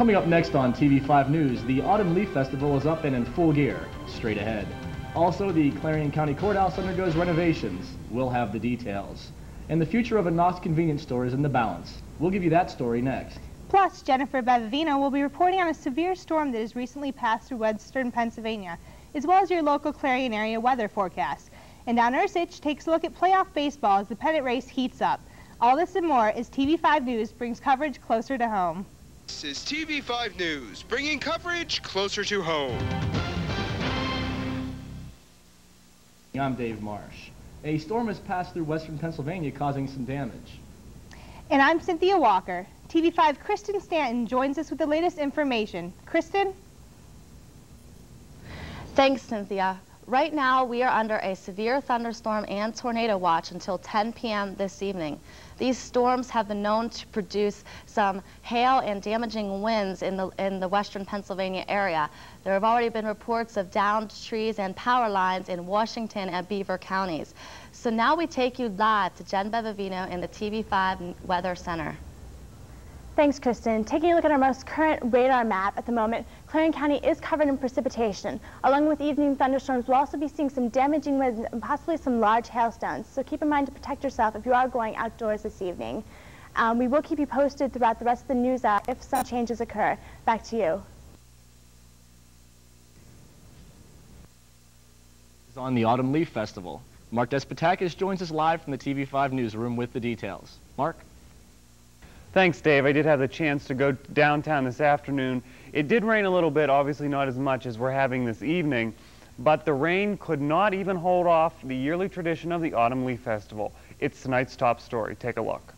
Coming up next on TV5 News, the Autumn Leaf Festival is up and in full gear. Straight ahead. Also, the Clarion County Courthouse undergoes renovations. We'll have the details. And the future of a Knox convenience store is in the balance. We'll give you that story next. Plus, Jennifer Bevavino will be reporting on a severe storm that has recently passed through western Pennsylvania, as well as your local Clarion area weather forecast. And Don Ursich takes a look at playoff baseball as the pennant race heats up. All this and more as TV5 News brings coverage closer to home. This is TV5 News, bringing coverage closer to home. I'm Dave Marsh. A storm has passed through western Pennsylvania, causing some damage. And I'm Cynthia Walker. TV5 Kristen Stanton joins us with the latest information. Kristen? Thanks, Cynthia. Right now, we are under a severe thunderstorm and tornado watch until 10 p.m. this evening. These storms have been known to produce some hail and damaging winds in the western Pennsylvania area. There have already been reports of downed trees and power lines in Washington and Beaver counties. So now we take you live to Jen Bevavino in the TV5 Weather Center. Thanks, Kristen. Taking a look at our most current radar map at the moment, Clarion County is covered in precipitation. Along with evening thunderstorms, we'll also be seeing some damaging winds and possibly some large hailstones. So keep in mind to protect yourself if you are going outdoors this evening. We will keep you posted throughout the rest of the news hour if some changes occur. Back to you. On the Autumn Leaf Festival. Mark Despotakis joins us live from the TV5 newsroom with the details. Mark? Thanks, Dave. I did have the chance to go downtown this afternoon. It did rain a little bit, obviously not as much as we're having this evening, but the rain could not even hold off the yearly tradition of the Autumn Leaf Festival. It's tonight's top story. Take a look.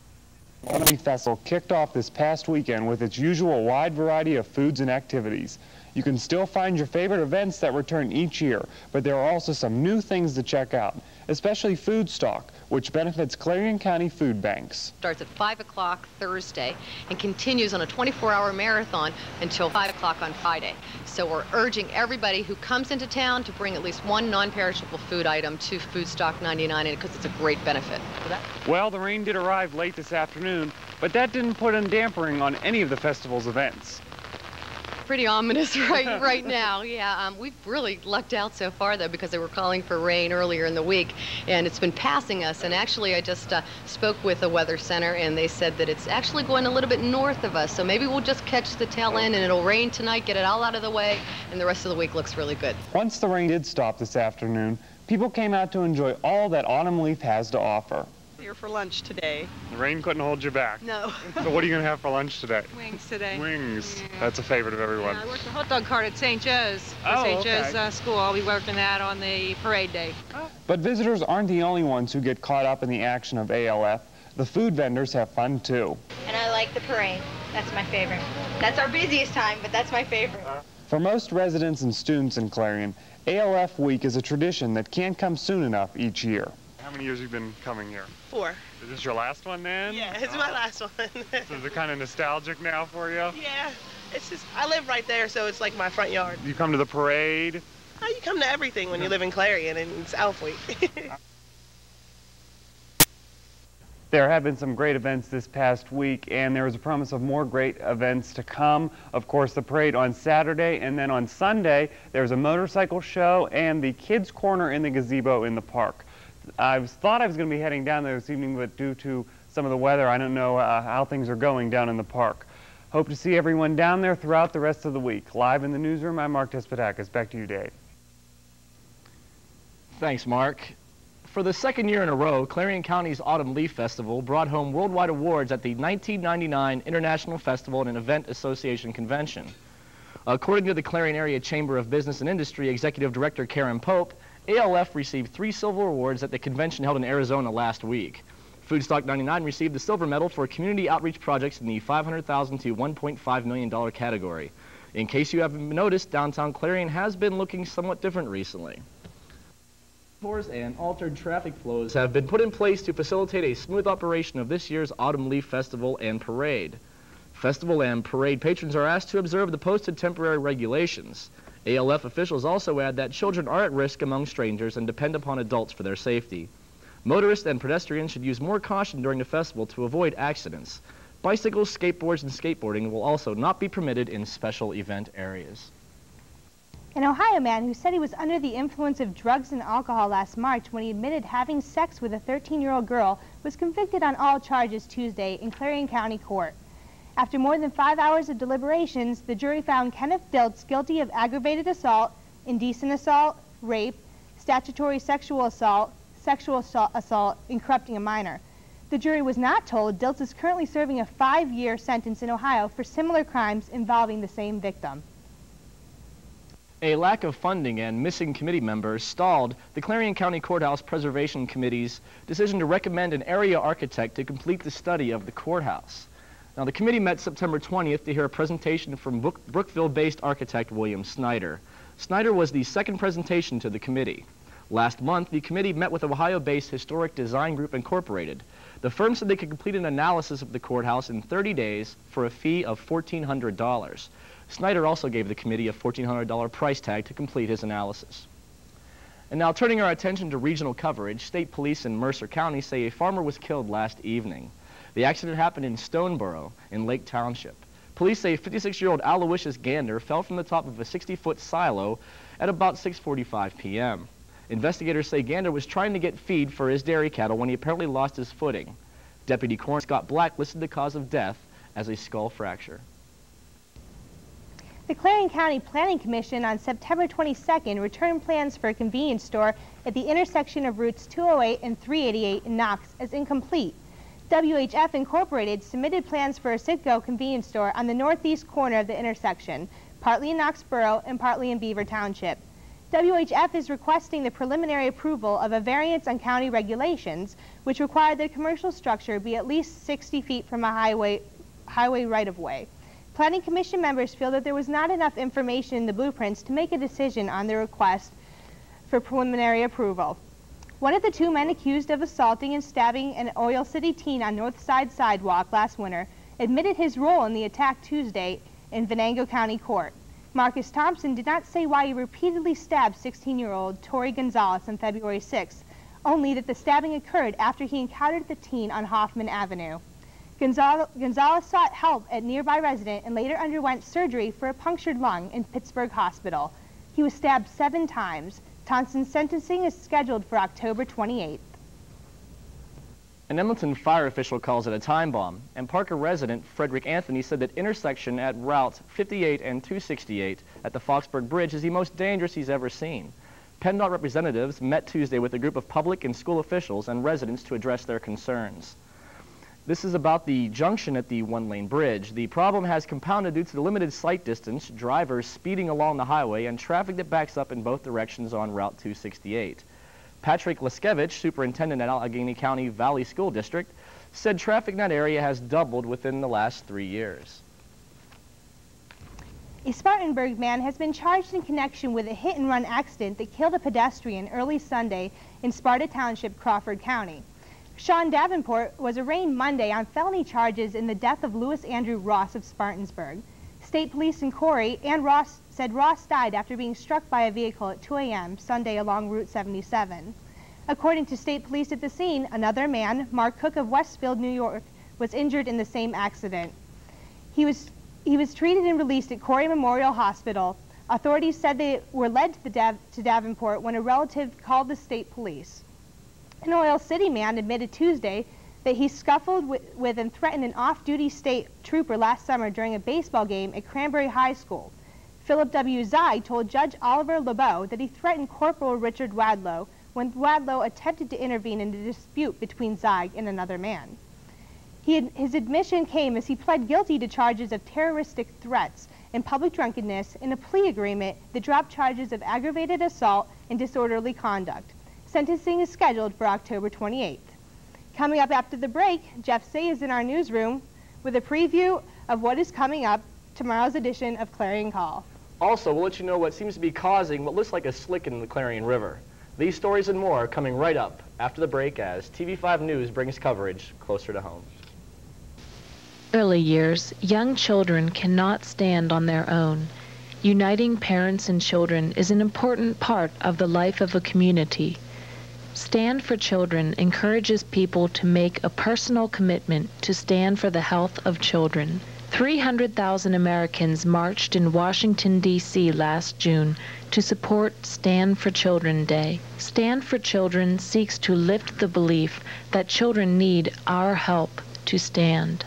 The Autumn Leaf Festival kicked off this past weekend with its usual wide variety of foods and activities. You can still find your favorite events that return each year, but there are also some new things to check out, especially Food Stock, which benefits Clarion County food banks. Starts at 5 o'clock Thursday and continues on a 24-hour marathon until 5 o'clock on Friday. So we're urging everybody who comes into town to bring at least one non-perishable food item to Food Stock 99 because it's a great benefit. Well, the rain did arrive late this afternoon, but that didn't put a dampering on any of the festival's events. Pretty ominous right now. Yeah, we've really lucked out so far, though, because they were calling for rain earlier in the week, and it's been passing us. And actually, I just spoke with the Weather Center, and they said that it's actually going a little bit north of us. So maybe we'll just catch the tail end, and it'll rain tonight, get it all out of the way, and the rest of the week looks really good. Once the rain did stop this afternoon, people came out to enjoy all that Autumn Leaf has to offer. Here for lunch today. The rain couldn't hold you back. No. So what are you going to have for lunch today? Wings today. Wings. Yeah. That's a favorite of everyone. Yeah, I work the hot dog cart at St. Joe's. Oh, St. okay. Joe's school. I'll be working that on the parade day. Oh. But visitors aren't the only ones who get caught up in the action of ALF. The food vendors have fun too. And I like the parade. That's my favorite. That's our busiest time, but that's my favorite. For most residents and students in Clarion, ALF Week is a tradition that can't come soon enough each year. How many years have you been coming here? 4. Is this your last one then? Yeah, it's my last one. So is it kind of nostalgic now for you? Yeah, it's just, I live right there, so it's like my front yard. You come to the parade? Oh, you come to everything when you live in Clarion, and it's ALF Week. There have been some great events this past week, and there is a promise of more great events to come. Of course, the parade on Saturday, and then on Sunday, there's a motorcycle show and the Kids Corner in the gazebo in the park. I thought I was going to be heading down there this evening, but due to some of the weather, I don't know how things are going down in the park. Hope to see everyone down there throughout the rest of the week. Live in the newsroom, I'm Mark Despotakis. Back to you, Dave. Thanks, Mark. For the second year in a row, Clarion County's Autumn Leaf Festival brought home worldwide awards at the 1999 International Festival and Event Association Convention. According to the Clarion Area Chamber of Business and Industry Executive Director Karen Pope, ALF received 3 silver awards at the convention held in Arizona last week. Food Stock 99 received the silver medal for community outreach projects in the $500,000 to $1.5 million category. In case you haven't noticed, downtown Clarion has been looking somewhat different recently. And altered traffic flows have been put in place to facilitate a smooth operation of this year's Autumn Leaf Festival and Parade. Festival and parade patrons are asked to observe the posted temporary regulations. ALF officials also add that children are at risk among strangers and depend upon adults for their safety. Motorists and pedestrians should use more caution during the festival to avoid accidents. Bicycles, skateboards, and skateboarding will also not be permitted in special event areas. An Ohio man who said he was under the influence of drugs and alcohol last March when he admitted having sex with a 13-year-old girl was convicted on all charges Tuesday in Clarion County Court. After more than 5 hours of deliberations, the jury found Kenneth Diltz guilty of aggravated assault, indecent assault, rape, statutory sexual assault, and corrupting a minor. The jury was not told Diltz is currently serving a 5-year sentence in Ohio for similar crimes involving the same victim. A lack of funding and missing committee members stalled the Clarion County Courthouse Preservation Committee's decision to recommend an area architect to complete the study of the courthouse. Now, the committee met September 20th to hear a presentation from Brookville-based architect William Snyder. Snyder was the second presentation to the committee. Last month, the committee met with Ohio-based Historic Design Group Incorporated. The firm said they could complete an analysis of the courthouse in 30 days for a fee of $1,400. Snyder also gave the committee a $1,400 price tag to complete his analysis. And now, turning our attention to regional coverage, state police in Mercer County say a farmer was killed last evening. The accident happened in Stoneboro in Lake Township. Police say 56-year-old Aloysius Gander fell from the top of a 60-foot silo at about 6:45 p.m. Investigators say Gander was trying to get feed for his dairy cattle when he apparently lost his footing. Deputy Coroner Scott Black listed the cause of death as a skull fracture. The Clarion County Planning Commission on September 22nd returned plans for a convenience store at the intersection of routes 208 and 388 in Knox as incomplete. WHF Incorporated submitted plans for a Citgo convenience store on the northeast corner of the intersection, partly in Knoxboro and partly in Beaver Township. WHF is requesting the preliminary approval of a variance on county regulations, which require that a commercial structure be at least 60 feet from a highway right-of-way. Planning Commission members feel that there was not enough information in the blueprints to make a decision on the request for preliminary approval. One of the two men accused of assaulting and stabbing an Oil City teen on North Side sidewalk last winter admitted his role in the attack Tuesday in Venango County Court. Marcus Thompson did not say why he repeatedly stabbed 16-year-old Tori Gonzalez on February 6th, only that the stabbing occurred after he encountered the teen on Hoffman Avenue. Gonzalez sought help at a nearby resident and later underwent surgery for a punctured lung in Pittsburgh Hospital. He was stabbed 7 times. Thompson's sentencing is scheduled for October 28th. An Edmonton fire official calls it a time bomb, and Parker resident Frederick Anthony said that intersection at Route 58 and 268 at the Foxburg Bridge is the most dangerous he's ever seen. PennDOT representatives met Tuesday with a group of public and school officials and residents to address their concerns. This is about the junction at the one-lane bridge. The problem has compounded due to the limited sight distance, drivers speeding along the highway, and traffic that backs up in both directions on Route 268. Patrick Leskevich, superintendent at Allegheny County Valley School District, said traffic in that area has doubled within the last 3 years. A Spartanburg man has been charged in connection with a hit-and-run accident that killed a pedestrian early Sunday in Sparta Township, Crawford County. Sean Davenport was arraigned Monday on felony charges in the death of Louis Andrew Ross of Spartansburg. State police in Corey and Ross said Ross died after being struck by a vehicle at 2 a.m. Sunday along Route 77. According to state police at the scene, another man, Mark Cook of Westfield, New York, was injured in the same accident. He was treated and released at Corey Memorial Hospital. Authorities said they were led to Davenport when a relative called the state police. An Oil City man admitted Tuesday that he scuffled with and threatened an off-duty state trooper last summer during a baseball game at Cranberry High School. Philip W. Zeig told Judge Oliver LeBeau that he threatened Corporal Richard Wadlow when Wadlow attempted to intervene in a dispute between Zeig and another man. His admission came as he pled guilty to charges of terroristic threats and public drunkenness in a plea agreement that dropped charges of aggravated assault and disorderly conduct. Sentencing is scheduled for October 28th. Coming up after the break, Jeff Say is in our newsroom with a preview of what is coming up tomorrow's edition of Clarion Call. Also, we'll let you know what seems to be causing what looks like a slick in the Clarion River. These stories and more are coming right up after the break as TV5 News brings coverage closer to home. Early years, young children cannot stand on their own. Uniting parents and children is an important part of the life of a community. Stand for Children encourages people to make a personal commitment to stand for the health of children. 300,000 Americans marched in Washington, D.C. last June to support Stand for Children Day. Stand for Children seeks to lift the belief that children need our help to stand.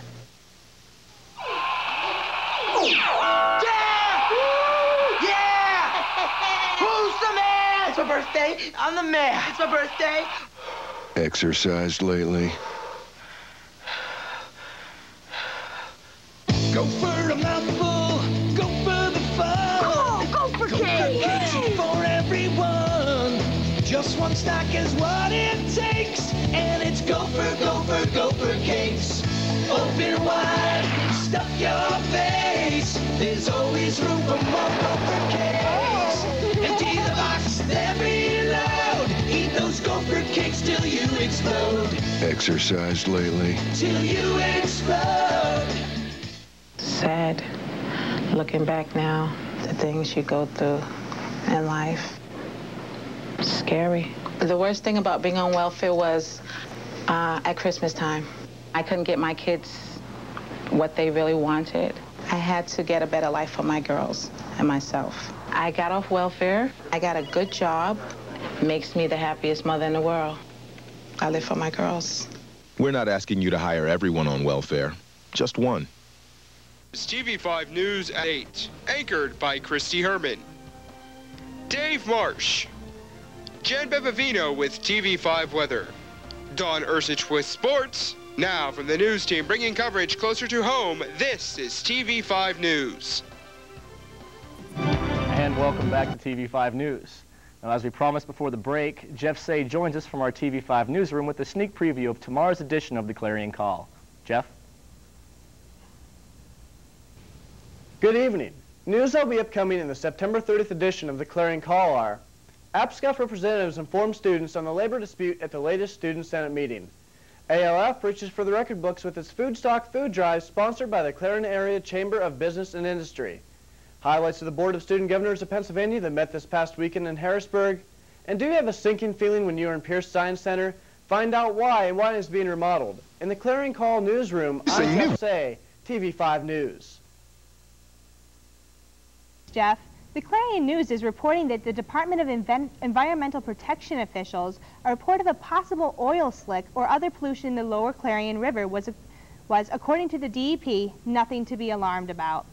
It's my birthday. I'm the mayor. It's my birthday. Exercised lately? Go for a mouthful. Go for the fun. Come on, go for cake. Cakes for everyone. Just one stack is what it takes. And it's Gopher cakes. Open wide. Stuff your face. There's always room for more Gopher cakes. Empty the box, they're reload. Eat those Gopher cakes till you explode. Exercised lately? Till you explode. Sad, looking back now, the things you go through in life. Scary. The worst thing about being on welfare was at Christmas time. I couldn't get my kids what they really wanted. I had to get a better life for my girls and myself. I got off welfare. I got a good job. Makes me the happiest mother in the world. I live for my girls. We're not asking you to hire everyone on welfare, just one. It's TV5 News at 8, anchored by Christy Herman. Dave Marsh. Jen Bevavino with TV5 Weather. Don Ursich with sports. Now from the news team bringing coverage closer to home, this is TV5 News. And welcome back to TV5 News. Now, as we promised before the break, Jeff Say joins us from our TV5 newsroom with a sneak preview of tomorrow's edition of the Clarion Call. Jeff? Good evening. News that will be upcoming in the September 30th edition of the Clarion Call are: APSCUF representatives inform students on the labor dispute at the latest Student Senate meeting. ALF reaches for the record books with its food stock food drive sponsored by the Clarion Area Chamber of Business and Industry. Highlights of the Board of Student Governors of Pennsylvania that met this past weekend in Harrisburg. And do you have a sinking feeling when you are in Pierce Science Center? Find out why and why it is being remodeled. In the Clarion Call newsroom, I'm Jeff Say, TV5 News. Jeff, the Clarion News is reporting that the Department of Environmental Protection officials a report of a possible oil slick or other pollution in the lower Clarion River was, according to the DEP, nothing to be alarmed about.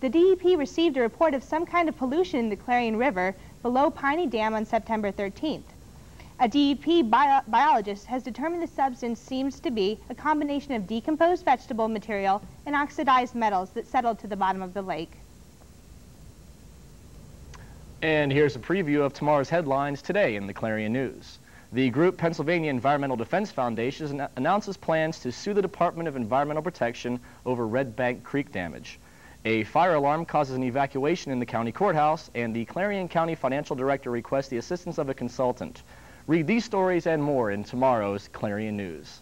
The DEP received a report of some kind of pollution in the Clarion River below Piney Dam on September 13th. A DEP biologist has determined the substance seems to be a combination of decomposed vegetable material and oxidized metals that settled to the bottom of the lake. And here's a preview of tomorrow's headlines today in the Clarion News. The group Pennsylvania Environmental Defense Foundation announces plans to sue the Department of Environmental Protection over Red Bank Creek damage. A fire alarm causes an evacuation in the county courthouse, and the Clarion County Financial Director requests the assistance of a consultant. Read these stories and more in tomorrow's Clarion News.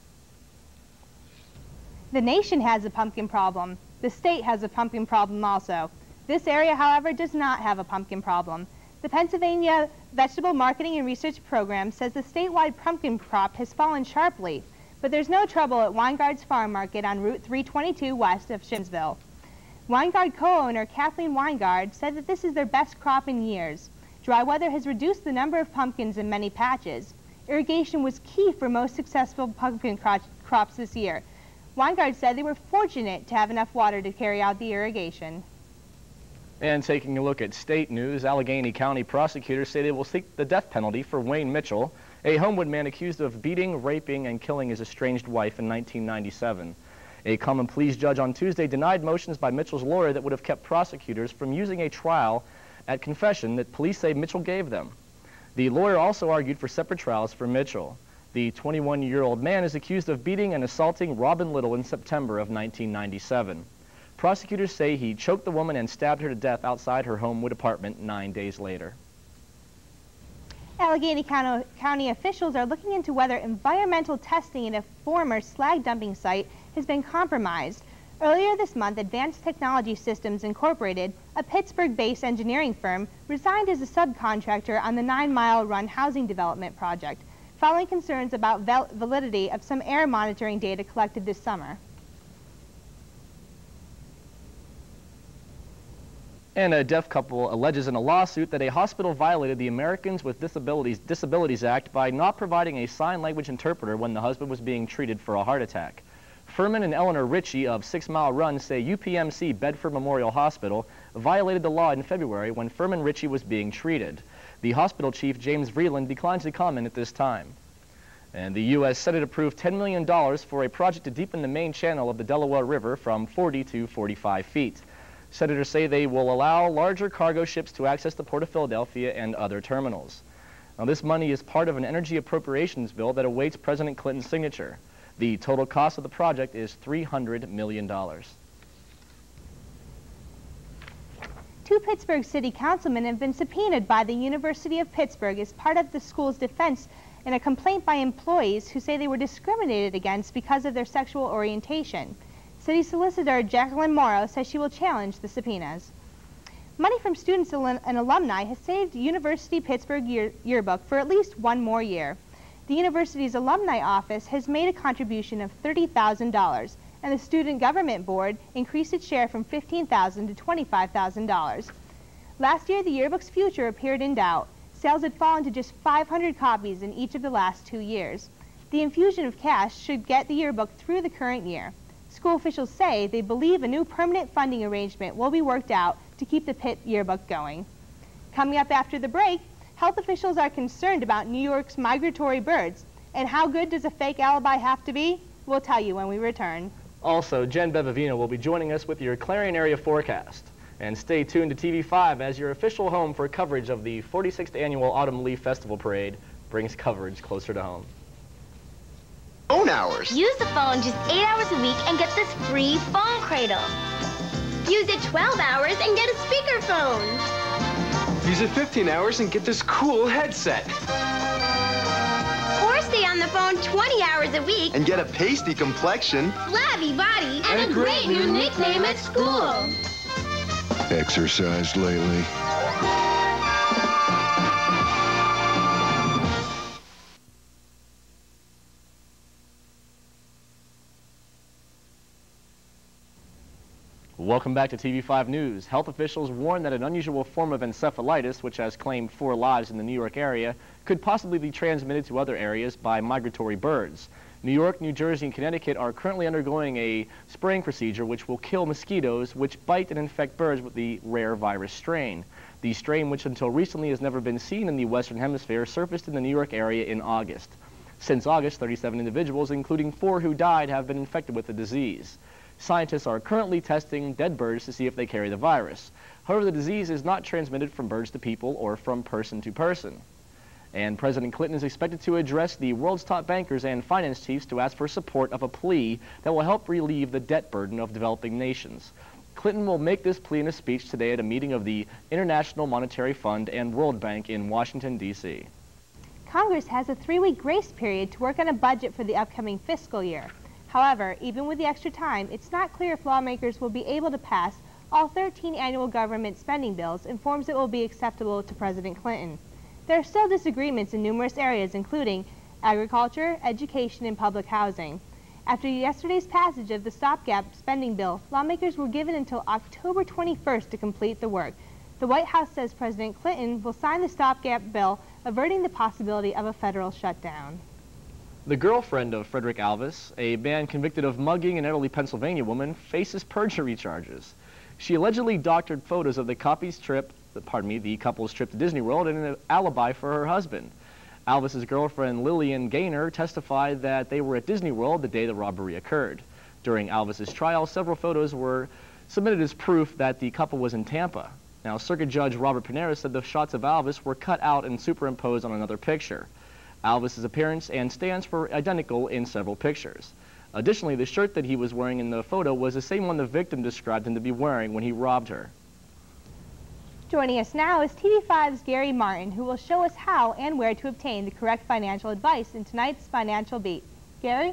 The nation has a pumpkin problem. The state has a pumpkin problem also. This area, however, does not have a pumpkin problem. The Pennsylvania Vegetable Marketing and Research Program says the statewide pumpkin crop has fallen sharply, but there's no trouble at Weingard's Farm Market on Route 322 west of Shinsville. Weingard co-owner Kathleen Weingard said that this is their best crop in years. Dry weather has reduced the number of pumpkins in many patches. Irrigation was key for most successful pumpkin crops this year. Weingard said they were fortunate to have enough water to carry out the irrigation. And taking a look at state news, Allegheny County prosecutors say they will seek the death penalty for Wayne Mitchell, a Homewood man accused of beating, raping, and killing his estranged wife in 1997. A common pleas judge on Tuesday denied motions by Mitchell's lawyer that would have kept prosecutors from using a trial at confession that police say Mitchell gave them. The lawyer also argued for separate trials for Mitchell. The 21-year-old man is accused of beating and assaulting Robin Little in September of 1997. Prosecutors say he choked the woman and stabbed her to death outside her Homewood apartment 9 days later. Allegheny County officials are looking into whether environmental testing at a former slag dumping site has been compromised. Earlier this month, Advanced Technology Systems Incorporated, a Pittsburgh-based engineering firm, resigned as a subcontractor on the 9 Mile Run housing development project. following concerns about validity of some air monitoring data collected this summer. And a deaf couple alleges in a lawsuit that a hospital violated the Americans with Disabilities Act by not providing a sign language interpreter when the husband was being treated for a heart attack. Furman and Eleanor Ritchie of 6 Mile Run say UPMC Bedford Memorial Hospital violated the law in February when Furman Ritchie was being treated. The hospital chief, James Vreeland, declines to comment at this time. And the U.S. Senate approved $10 million for a project to deepen the main channel of the Delaware River from 40 to 45 feet. Senators say they will allow larger cargo ships to access the Port of Philadelphia and other terminals. Now, this money is part of an energy appropriations bill that awaits President Clinton's signature. The total cost of the project is $300 million. 2 Pittsburgh city councilmen have been subpoenaed by the University of Pittsburgh as part of the school's defense in a complaint by employees who say they were discriminated against because of their sexual orientation. City Solicitor Jacqueline Morrow says she will challenge the subpoenas. Money from students and alumni has saved University Pittsburgh yearbook for at least one more year. The university's alumni office has made a contribution of $30,000, and the Student Government Board increased its share from $15,000 to $25,000. Last year, the yearbook's future appeared in doubt. Sales had fallen to just 500 copies in each of the last 2 years. The infusion of cash should get the yearbook through the current year. School officials say they believe a new permanent funding arrangement will be worked out to keep the Pitt yearbook going. Coming up after the break, health officials are concerned about New York's migratory birds. And how good does a fake alibi have to be? We'll tell you when we return. Also, Jen Bevavino will be joining us with your Clarion area forecast. And stay tuned to TV5 as your official home for coverage of the 46th Annual Autumn Leaf Festival Parade brings coverage closer to home. Phone hours. Use the phone just 8 hours a week and get this free phone cradle. Use it 12 hours and get a speakerphone. Use it 15 hours and get this cool headset. Or stay on the phone 20 hours a week And get a pasty complexion. flabby body, and a great new nickname at school. Exercised lately? Welcome back to TV5 News. Health officials warn that an unusual form of encephalitis, which has claimed 4 lives in the New York area, could possibly be transmitted to other areas by migratory birds. New York, New Jersey, and Connecticut are currently undergoing a spraying procedure which will kill mosquitoes which bite and infect birds with the rare virus strain. The strain, which until recently has never been seen in the Western Hemisphere, surfaced in the New York area in August. Since August, 37 individuals, including 4 who died, have been infected with the disease. Scientists are currently testing dead birds to see if they carry the virus. However, the disease is not transmitted from birds to people or from person to person. And President Clinton is expected to address the world's top bankers and finance chiefs to ask for support of a plea that will help relieve the debt burden of developing nations. Clinton will make this plea in a speech today at a meeting of the International Monetary Fund and World Bank in Washington, D.C. Congress has a 3-week grace period to work on a budget for the upcoming fiscal year. However, even with the extra time, it's not clear if lawmakers will be able to pass all 13 annual government spending bills in forms that will be acceptable to President Clinton. There are still disagreements in numerous areas, including agriculture, education, and public housing. After yesterday's passage of the stopgap spending bill, lawmakers were given until October 21st to complete the work. The White House says President Clinton will sign the stopgap bill, averting the possibility of a federal shutdown. The girlfriend of Frederick Alvis, a man convicted of mugging an elderly Pennsylvania woman, faces perjury charges. She allegedly doctored photos of the couple's trip to Disney World in an alibi for her husband. Alvis's girlfriend Lillian Gaynor testified that they were at Disney World the day the robbery occurred. During Alvis's trial, several photos were submitted as proof that the couple was in Tampa. Now, Circuit Judge Robert Panera said the shots of Alvis were cut out and superimposed on another picture. Alvis's appearance and stance were identical in several pictures. Additionally, the shirt that he was wearing in the photo was the same one the victim described him to be wearing when he robbed her. Joining us now is TV5's Gary Martin, who will show us how and where to obtain the correct financial advice in tonight's Financial Beat. Gary?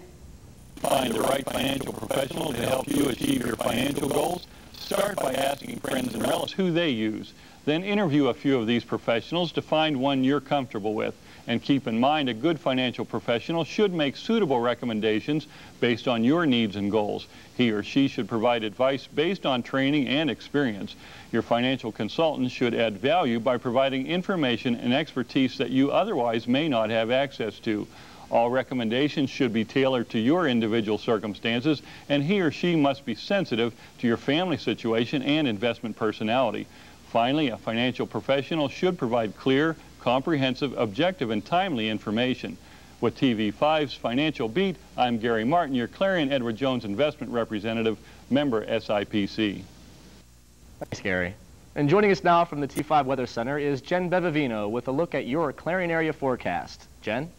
Find the right financial professional to help you achieve your financial goals. Start by asking friends and relatives who they use. Then interview a few of these professionals to find one you're comfortable with. And keep in mind, a good financial professional should make suitable recommendations based on your needs and goals. He or she should provide advice based on training and experience. Your financial consultant should add value by providing information and expertise that you otherwise may not have access to. All recommendations should be tailored to your individual circumstances, and he or she must be sensitive to your family situation and investment personality. Finally, a financial professional should provide clear, comprehensive, objective, and timely information. With TV5's Financial Beat, I'm Gary Martin, your Clarion Edward Jones investment representative, member SIPC. Thanks, Gary. And joining us now from the T5 Weather Center is Jen Bevavino with a look at your Clarion area forecast. Jen?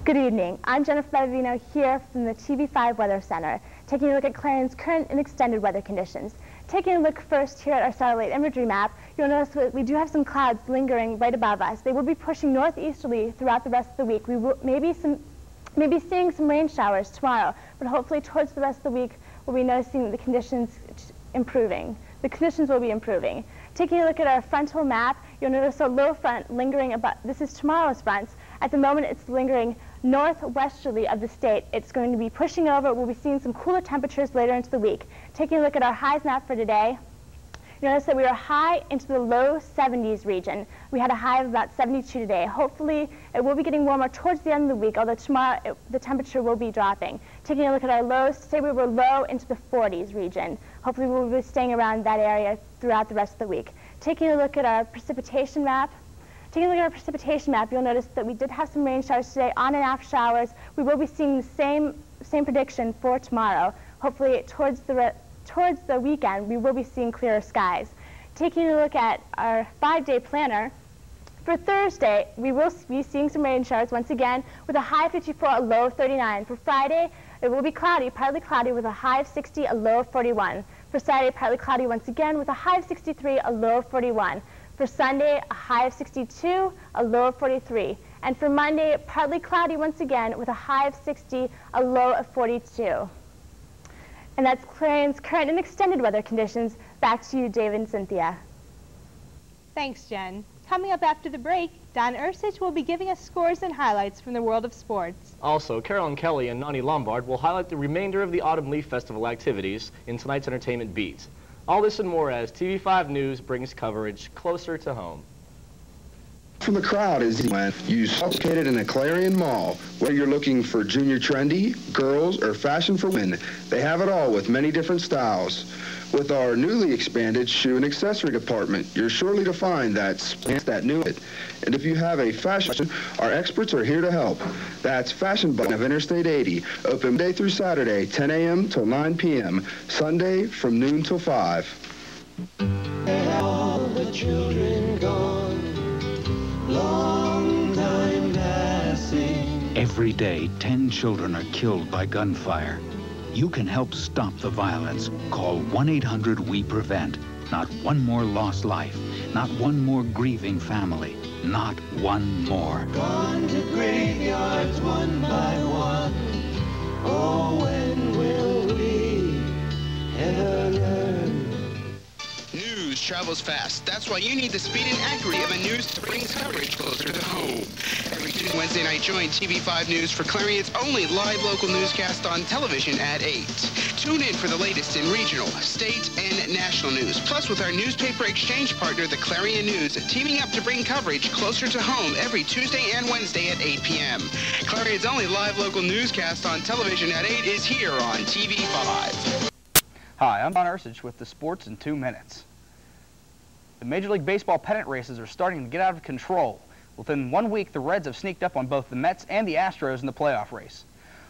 Good evening. I'm Jennifer Bevavino here from the TV5 Weather Center, taking a look at Clarion's current and extended weather conditions. Taking a look first here at our satellite imagery map, you'll notice that we do have some clouds lingering right above us. They will be pushing northeasterly throughout the rest of the week. We will maybe seeing some rain showers tomorrow, but hopefully towards the rest of the week we'll be noticing the conditions improving. The conditions will be improving. Taking a look at our frontal map, you'll notice a low front lingering about, this is tomorrow's fronts. At the moment it's lingering northwesterly of the state. It's going to be pushing over. We'll be seeing some cooler temperatures later into the week. Taking a look at our highs map for today, you notice that we are high into the low 70s region. We had a high of about 72 today. Hopefully it will be getting warmer towards the end of the week, although tomorrow the temperature will be dropping. Taking a look at our lows, today we were low into the 40s region. Hopefully we'll be staying around that area throughout the rest of the week. Taking a look at our precipitation map, you'll notice that we did have some rain showers today, on and off showers. We will be seeing the same prediction for tomorrow. Hopefully towards the weekend, we will be seeing clearer skies. Taking a look at our 5-day planner, for Thursday, we will be seeing some rain showers once again with a high of 54, a low of 39. For Friday, it will be cloudy, partly cloudy with a high of 60, a low of 41. For Saturday, partly cloudy once again with a high of 63, a low of 41. For Sunday, a high of 62, a low of 43. And for Monday, partly cloudy once again with a high of 60, a low of 42. And that's Clarion's current and extended weather conditions. Back to you, David and Cynthia. Thanks, Jen. Coming up after the break, Don Ursich will be giving us scores and highlights from the world of sports. Also, Carolyn Kelly and Nani Lombard will highlight the remainder of the Autumn Leaf Festival activities in tonight's entertainment beat. All this and more as TV5 News brings coverage closer to home. From the crowd is located in a Clarion Mall. Whether you're looking for junior trendy, girls, or fashion for women, they have it all with many different styles. With our newly expanded shoe and accessory department, you're surely to find that new it. And if you have a fashion, our experts are here to help. That's Fashion Button of Interstate 80, open Monday through Saturday, 10 a.m. till 9 p.m., Sunday from noon till 5. All the children gone, long time passing. Every day, 10 children are killed by gunfire. You can help stop the violence. Call 1-800-WE-PREVENT. Not one more lost life. Not one more grieving family. Not one more. Gone to graveyards one by one. Oh, when will we ever learn? News travels fast. That's why you need the speed and accuracy of a news that brings coverage closer to home. Every Tuesday, Wednesday night, join TV5 News for Clarion's only live local newscast on television at 8. Tune in for the latest in regional, state, and national news. Plus, with our newspaper exchange partner, the Clarion News, teaming up to bring coverage closer to home every Tuesday and Wednesday at 8 p.m. Clarion's only live local newscast on television at 8 is here on TV5. Hi, I'm Don Ursich with the Sports in 2 minutes. The Major League Baseball pennant races are starting to get out of control. Within 1 week, the Reds have sneaked up on both the Mets and the Astros in the playoff race.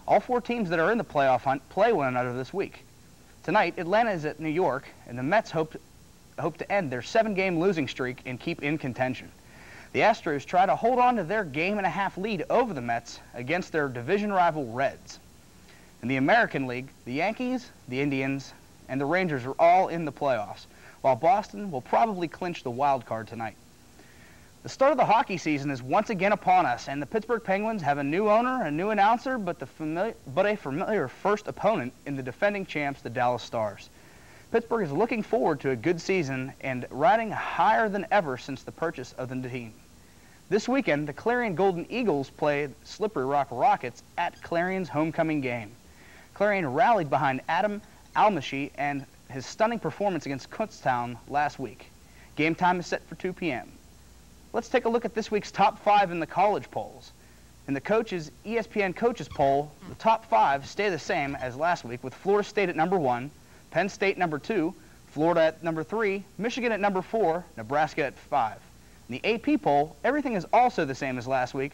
All 4 teams that are in the playoff hunt play one another this week. Tonight, Atlanta is at New York, and the Mets hope to end their 7-game losing streak and keep in contention. The Astros try to hold on to their game-and-a-half lead over the Mets against their division rival Reds. In the American League, the Yankees, the Indians, and the Rangers are all in the playoffs, while Boston will probably clinch the wild card tonight. The start of the hockey season is once again upon us, and the Pittsburgh Penguins have a new owner, a new announcer, but a familiar first opponent in the defending champs, the Dallas Stars. Pittsburgh is looking forward to a good season and riding higher than ever since the purchase of the team. This weekend, the Clarion Golden Eagles play Slippery Rock Rockets at Clarion's homecoming game. Clarion rallied behind Adam Almashi and his stunning performance against Kutztown last week. Game time is set for 2 p.m. Let's take a look at this week's top 5 in the college polls. In the ESPN Coaches poll, the top 5 stay the same as last week, with Florida State at number 1, Penn State number 2, Florida at number 3, Michigan at number 4, Nebraska at 5. In the AP poll, everything is also the same as last week.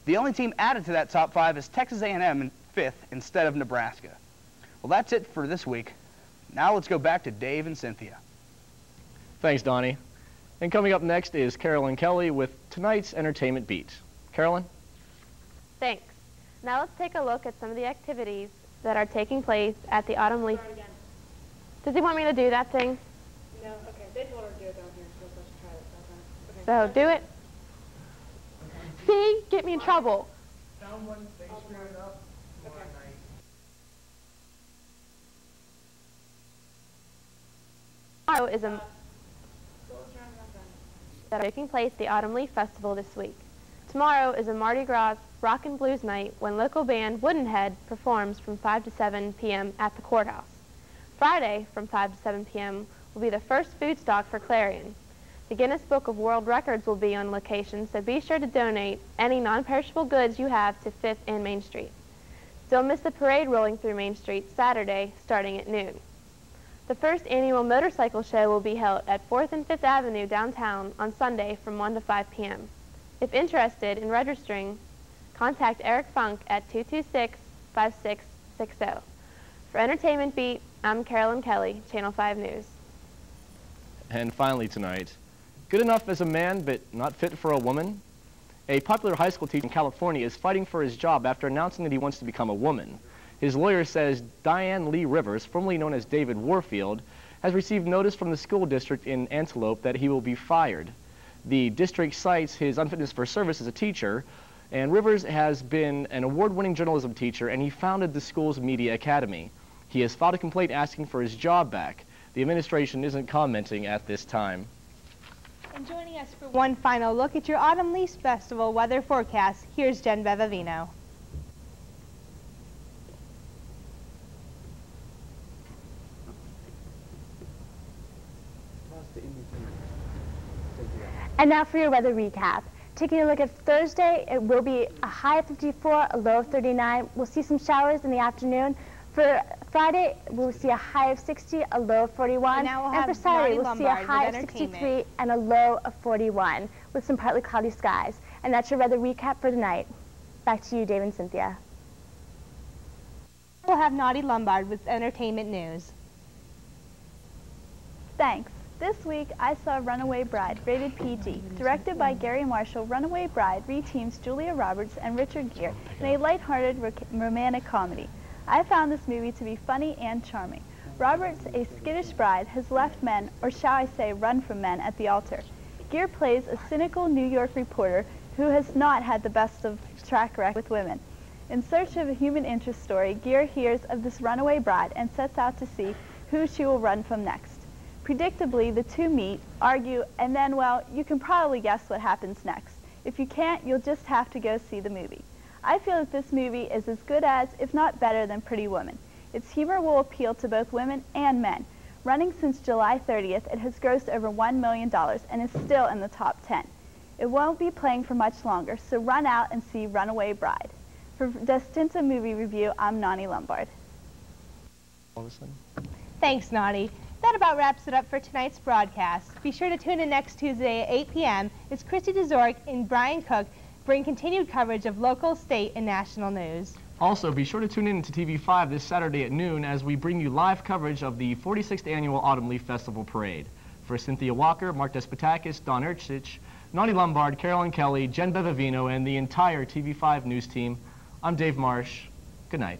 The only team added to that top 5 is Texas A&M in 5th instead of Nebraska. Well, that's it for this week. Now let's go back to Dave and Cynthia. Thanks, Donnie. And coming up next is Carolyn Kelly with tonight's entertainment beat. Carolyn? Thanks. Now let's take a look at some of the activities that are taking place at the Autumn Leaf. Does he want me to do that thing? No, okay. They told her to do it down here, so let's try it. Okay. So do it. See? Get me in trouble. Down one, they screw it up. Okay. Tomorrow is that are taking place at the Autumn Leaf Festival this week. Tomorrow is a Mardi Gras Rock and Blues night when local band Woodenhead performs from 5 to 7 p.m. at the courthouse. Friday from 5 to 7 p.m. will be the first food stock for Clarion. The Guinness Book of World Records will be on location, so be sure to donate any non-perishable goods you have to 5th and Main Street. Don't miss the parade rolling through Main Street Saturday starting at noon. The first annual motorcycle show will be held at 4th and 5th Avenue downtown on Sunday from 1 to 5 p.m. If interested in registering, contact Eric Funk at 226-5660. For Entertainment Beat, I'm Carolyn Kelly, Channel 5 News. And finally tonight, good enough as a man but not fit for a woman? A popular high school teacher in California is fighting for his job after announcing that he wants to become a woman. His lawyer says Diane Lee Rivers, formerly known as David Warfield, has received notice from the school district in Antelope that he will be fired. The district cites his unfitness for service as a teacher, and Rivers has been an award-winning journalism teacher, and he founded the school's media academy. He has filed a complaint asking for his job back. The administration isn't commenting at this time. And joining us for one final look at your Autumn Leaf Festival weather forecast, here's Jen Bevavino. And now for your weather recap. Taking a look at Thursday, it will be a high of 54, a low of 39. We'll see some showers in the afternoon. For Friday, we'll see a high of 60, a low of 41. And for Saturday, we'll see a high of 63 and a low of 41 with some partly cloudy skies. And that's your weather recap for tonight. Back to you, Dave and Cynthia. We'll have Naughty Lombard with entertainment news. Thanks. This week, I saw Runaway Bride, rated PG. Directed by Gary Marshall, Runaway Bride reteams Julia Roberts and Richard Gere in a lighthearted romantic comedy. I found this movie to be funny and charming. Roberts, a skittish bride, has left men, or shall I say run from men, at the altar. Gere plays a cynical New York reporter who has not had the best of track record with women. In search of a human interest story, Gere hears of this runaway bride and sets out to see who she will run from next. Predictably, the two meet, argue, and then, well, you can probably guess what happens next. If you can't, you'll just have to go see the movie. I feel that this movie is as good as, if not better than, Pretty Woman. Its humor will appeal to both women and men. Running since July 30th, it has grossed over $1 million and is still in the top 10. It won't be playing for much longer, so run out and see Runaway Bride. For Destinta Movie Review, I'm Naughty Lombard. Thanks, Naughty. That about wraps it up for tonight's broadcast. Be sure to tune in next Tuesday at 8 p.m. as Christy DeZork and Brian Cook bring continued coverage of local, state, and national news. Also, be sure to tune in to TV5 this Saturday at noon as we bring you live coverage of the 46th Annual Autumn Leaf Festival Parade. For Cynthia Walker, Mark Despotakis, Don Urchich, Naughty Lombard, Carolyn Kelly, Jen Bevavino, and the entire TV5 news team, I'm Dave Marsh. Good night.